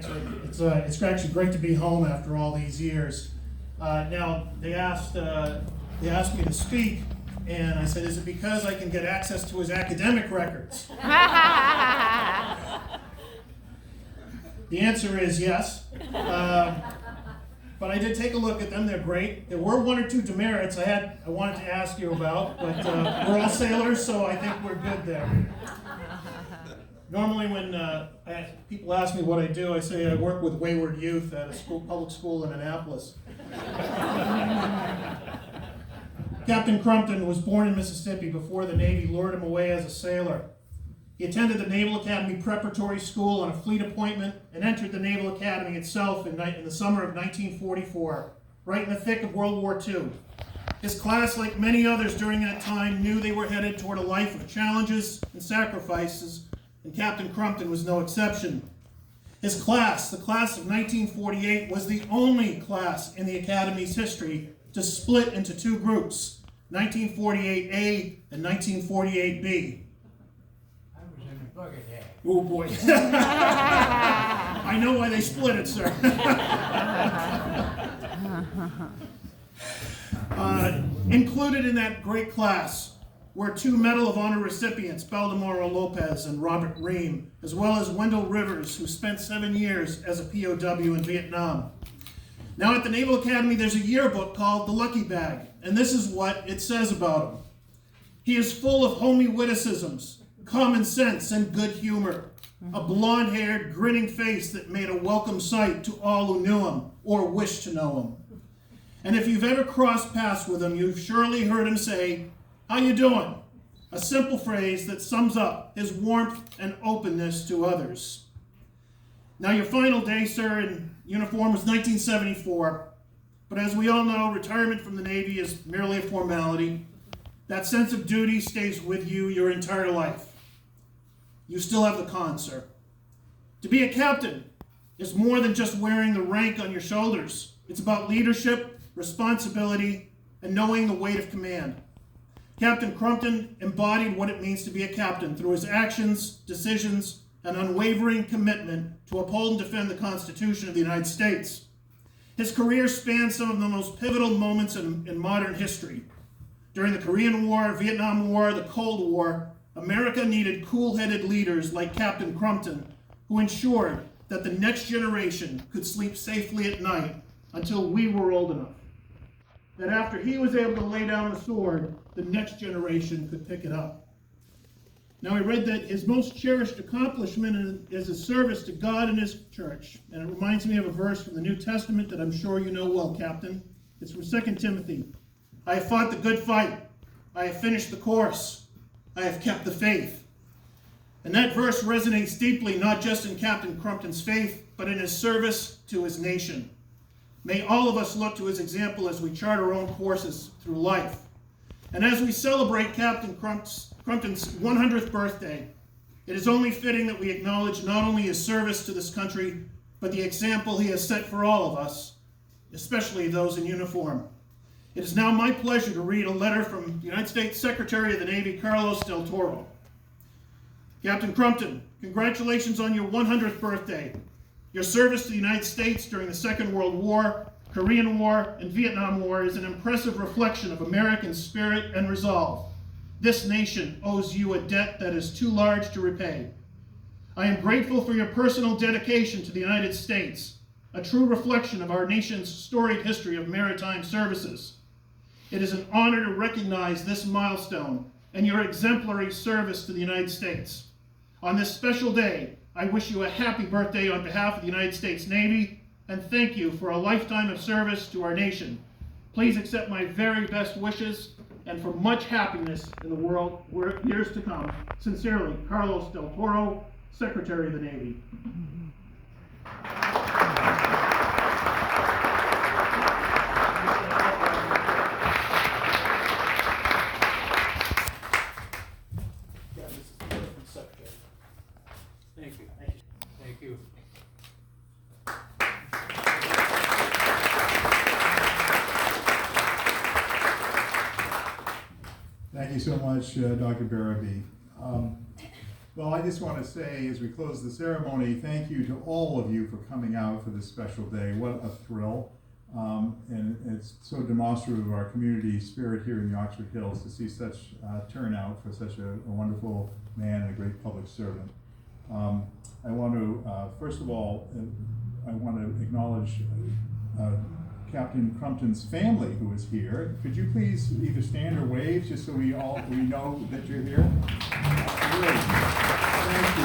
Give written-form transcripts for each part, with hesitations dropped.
Thanks, Rick. It's actually great to be home after all these years. Now, they asked me to speak, and I said, is it because I can get access to his academic records? The answer is yes. But I did take a look at them. They're great. There were one or two demerits I wanted to ask you about, but we're all sailors, so I think we're good there. Normally when people ask me what I do, I say I work with wayward youth at a public school in Annapolis. Captain Crumpton was born in Mississippi before the Navy lured him away as a sailor. He attended the Naval Academy Preparatory School on a fleet appointment and entered the Naval Academy itself in the summer of 1944, right in the thick of World War II. His class, like many others during that time, knew they were headed toward a life of challenges and sacrifices, and Captain Crumpton was no exception. His class, the class of 1948, was the only class in the Academy's history to split into two groups, 1948A and 1948B. Look at that. Oh boy. I know why they split it, sir. Included in that great class were two Medal of Honor recipients, Baldemaro Lopez and Robert Ream, as well as Wendell Rivers, who spent 7 years as a POW in Vietnam. Now at the Naval Academy, there's a yearbook called The Lucky Bag, and this is what it says about him. He is full of homey witticisms, common sense, and good humor. A blonde-haired, grinning face that made a welcome sight to all who knew him or wished to know him. And if you've ever crossed paths with him, you've surely heard him say, "How you doing?" A simple phrase that sums up his warmth and openness to others. Now, your final day, sir, in uniform was 1974, but as we all know, retirement from the Navy is merely a formality. That sense of duty stays with you your entire life. You still have the con, sir. To be a captain is more than just wearing the rank on your shoulders. It's about leadership, responsibility, and knowing the weight of command. Captain Crumpton embodied what it means to be a captain through his actions, decisions, and unwavering commitment to uphold and defend the Constitution of the United States. His career spans some of the most pivotal moments in modern history. During the Korean War, Vietnam War, the Cold War, America needed cool-headed leaders like Captain Crumpton, who ensured that the next generation could sleep safely at night until we were old enough. That after he was able to lay down the sword, the next generation could pick it up. Now, I read that his most cherished accomplishment is his service to God and his church. And it reminds me of a verse from the New Testament that I'm sure you know well, Captain. It's from 2 Timothy. "I have fought the good fight. I have finished the course. I have kept the faith." And that verse resonates deeply, not just in Captain Crumpton's faith, but in his service to his nation. May all of us look to his example as we chart our own courses through life. And as we celebrate Captain Crumpton's 100th birthday, it is only fitting that we acknowledge not only his service to this country, but the example he has set for all of us, especially those in uniform. It is now my pleasure to read a letter from the United States Secretary of the Navy, Carlos del Toro. Captain Crumpton, congratulations on your 100th birthday. Your service to the United States during the Second World War, Korean War, and Vietnam War is an impressive reflection of American spirit and resolve. This nation owes you a debt that is too large to repay. I am grateful for your personal dedication to the United States, a true reflection of our nation's storied history of maritime services. It is an honor to recognize this milestone and your exemplary service to the United States. On this special day, I wish you a happy birthday on behalf of the United States Navy, and thank you for a lifetime of service to our nation. Please accept my very best wishes, and for much happiness in the world years to come. Sincerely, Carlos del Toro, Secretary of the Navy. Thank you. Thank you. Thank you so much, Dr. Barabee. Well, I just want to say, as we close the ceremony, thank you to all of you for coming out for this special day. What a thrill. And it's so demonstrative of our community spirit here in the Oxford Hills to see such turnout for such a wonderful man and a great public servant. I want to, first of all, I want to acknowledge Captain Crumpton's family who is here. Could you please either stand or wave just so we know that you're here? Great. Thank you.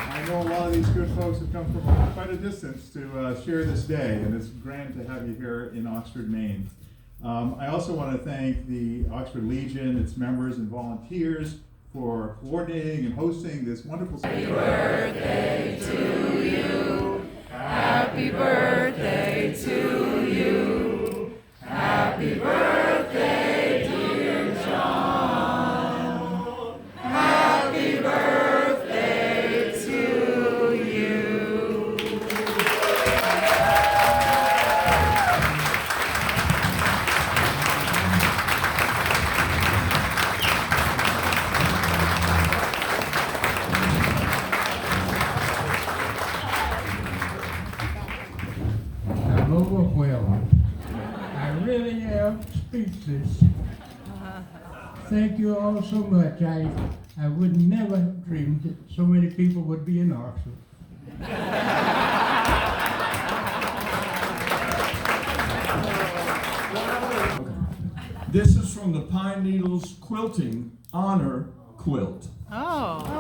I know a lot of these good folks have come from quite a distance to share this day, and it's grand to have you here in Oxford, Maine. I also want to thank the Oxford Legion, its members and volunteers for coordinating and hosting this wonderful Happy birthday to you. Happy birthday to you. Happy birthday, dear John. Happy birthday to you. I'm overwhelmed. I really am speechless. Thank you all so much. I would never dream that so many people would be in Oxford. This is from the Pine Needles Quilting Honor Quilt. Oh.